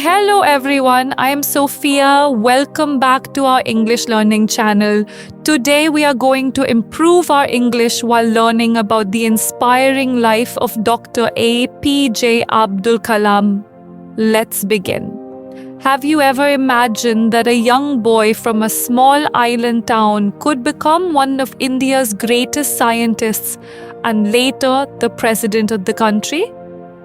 Hello everyone, I am Sophia. Welcome back to our English learning channel. Today we are going to improve our English while learning about the inspiring life of Dr. APJ Abdul Kalam. Let's begin. Have you ever imagined that a young boy from a small island town could become one of India's greatest scientists and later the president of the country?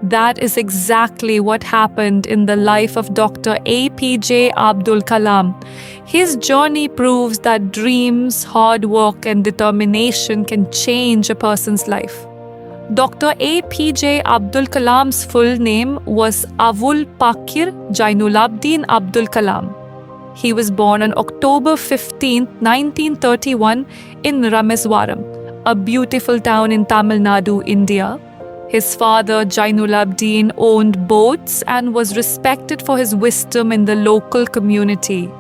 That is exactly what happened in the life of Dr. APJ Abdul Kalam. His journey proves that dreams, hard work, and determination can change a person's life. Dr. APJ Abdul Kalam's full name was Avul Pakir Jainulabdin Abdul Kalam. He was born on October 15, 1931 in Rameswaram, a beautiful town in Tamil Nadu, India. His father, Jainulabdin, owned boats and was respected for his wisdom in the local community.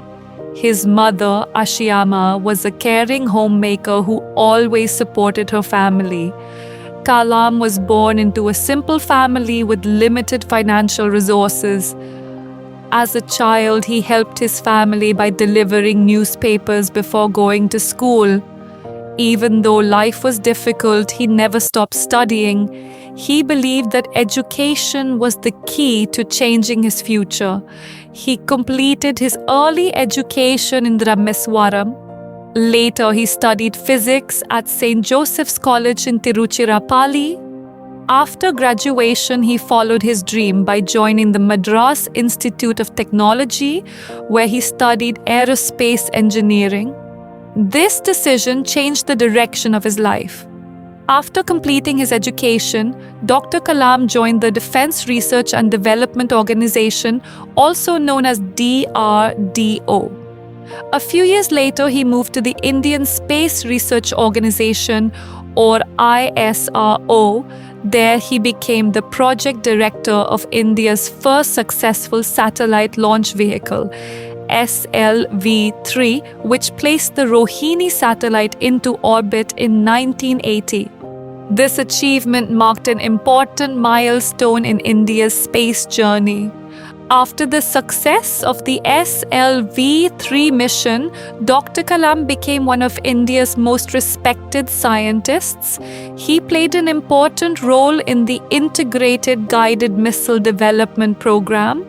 His mother, Ashiyama, was a caring homemaker who always supported her family. Kalam was born into a simple family with limited financial resources. As a child, he helped his family by delivering newspapers before going to school. Even though life was difficult, he never stopped studying. He believed that education was the key to changing his future. He completed his early education in Rameswaram. Later, he studied physics at St. Joseph's College in Tiruchirappalli. After graduation, he followed his dream by joining the Madras Institute of Technology, where he studied aerospace engineering. This decision changed the direction of his life. After completing his education, Dr. Kalam joined the Defense Research and Development Organization, also known as DRDO. A few years later, he moved to the Indian Space Research Organization, or ISRO. There, he became the project director of India's first successful satellite launch vehicle, SLV-3, which placed the Rohini satellite into orbit in 1980. This achievement marked an important milestone in India's space journey. After the success of the SLV-3 mission, Dr. Kalam became one of India's most respected scientists. He played an important role in the Integrated Guided Missile Development Program.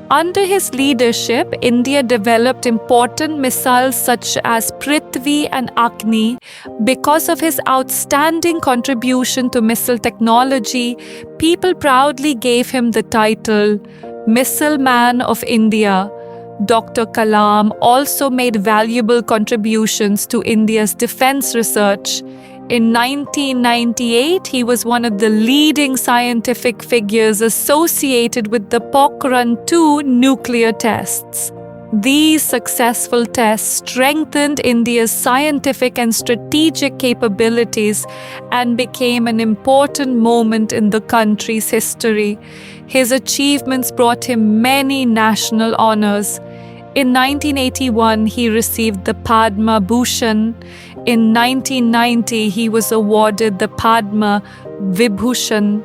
Under his leadership, India developed important missiles such as Prithvi and Agni. Because of his outstanding contribution to missile technology, people proudly gave him the title Missile Man of India. Dr. Kalam also made valuable contributions to India's defense research. In 1998, he was one of the leading scientific figures associated with the Pokhran-2 nuclear tests. These successful tests strengthened India's scientific and strategic capabilities and became an important moment in the country's history. His achievements brought him many national honors. In 1981, he received the Padma Bhushan. In 1990, he was awarded the Padma Vibhushan.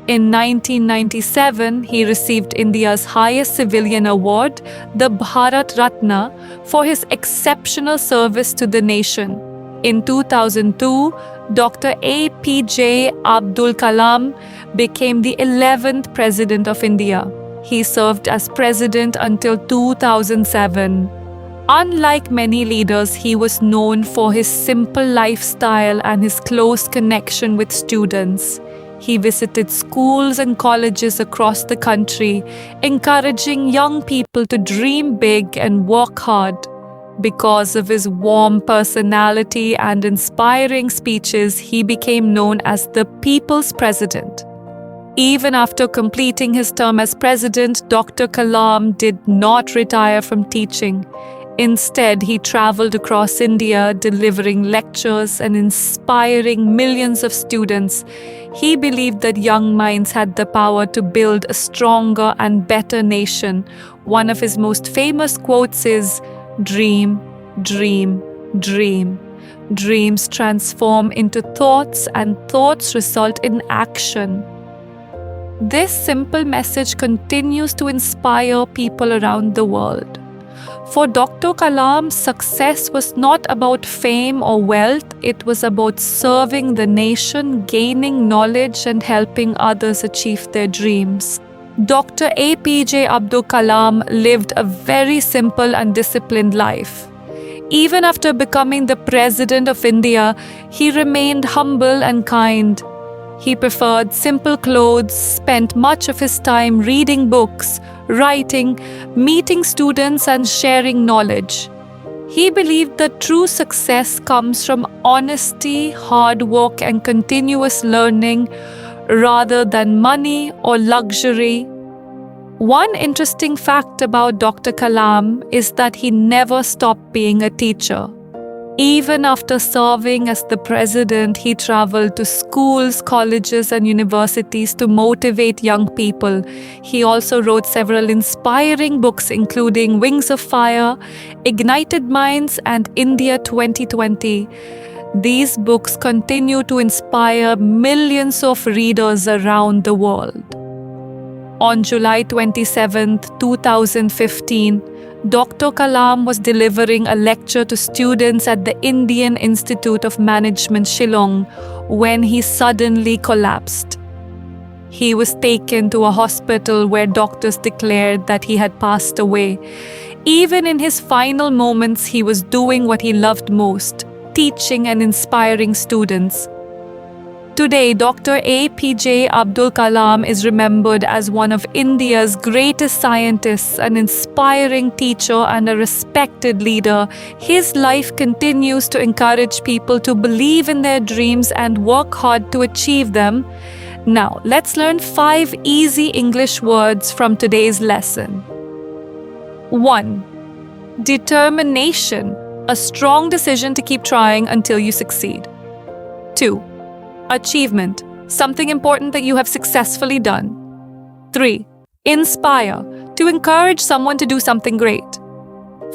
In 1997, he received India's highest civilian award, the Bharat Ratna, for his exceptional service to the nation. In 2002, Dr. APJ Abdul Kalam became the 11th President of India. He served as president until 2007. Unlike many leaders, he was known for his simple lifestyle and his close connection with students. He visited schools and colleges across the country, encouraging young people to dream big and work hard. Because of his warm personality and inspiring speeches, he became known as the People's President. Even after completing his term as president, Dr. Kalam did not retire from teaching. Instead, he traveled across India, delivering lectures and inspiring millions of students. He believed that young minds had the power to build a stronger and better nation. One of his most famous quotes is, "Dream, dream, dream. Dreams transform into thoughts and thoughts result in action." This simple message continues to inspire people around the world. For Dr. Kalam, success was not about fame or wealth, it was about serving the nation, gaining knowledge, and helping others achieve their dreams. Dr. APJ Abdul Kalam lived a very simple and disciplined life. Even after becoming the President of India, he remained humble and kind. He preferred simple clothes, spent much of his time reading books, writing, meeting students, and sharing knowledge. He believed that true success comes from honesty, hard work, and continuous learning rather than money or luxury. One interesting fact about Dr. Kalam is that he never stopped being a teacher. Even after serving as the president, he traveled to schools, colleges, and universities to motivate young people. He also wrote several inspiring books, including Wings of Fire, Ignited Minds, and India 2020. These books continue to inspire millions of readers around the world. On July 27, 2015, Dr. Kalam was delivering a lecture to students at the Indian Institute of Management, Shillong, when he suddenly collapsed. He was taken to a hospital where doctors declared that he had passed away. Even in his final moments, he was doing what he loved most, teaching and inspiring students. Today, Dr. APJ Abdul Kalam is remembered as one of India's greatest scientists, an inspiring teacher, and a respected leader. His life continues to encourage people to believe in their dreams and work hard to achieve them. Now, let's learn 5 easy English words from today's lesson. 1. Determination, a strong decision to keep trying until you succeed. 2. Achievement, something important that you have successfully done. 3. Inspire, to encourage someone to do something great.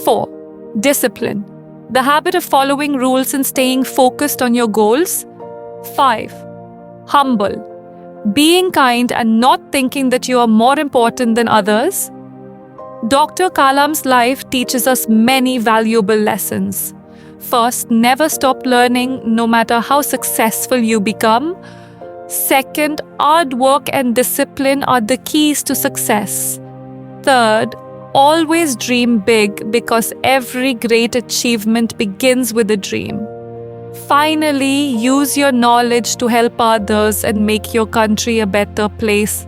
4. Discipline, the habit of following rules and staying focused on your goals. 5. Humble, being kind and not thinking that you are more important than others. Dr. Kalam's life teaches us many valuable lessons. First, never stop learning no matter how successful you become. Second, hard work and discipline are the keys to success. Third, always dream big because every great achievement begins with a dream. Finally, use your knowledge to help others and make your country a better place.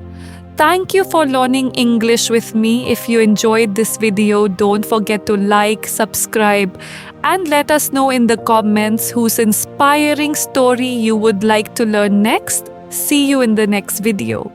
Thank you for learning English with me. If you enjoyed this video, don't forget to like, subscribe, and let us know in the comments whose inspiring story you would like to learn next. See you in the next video.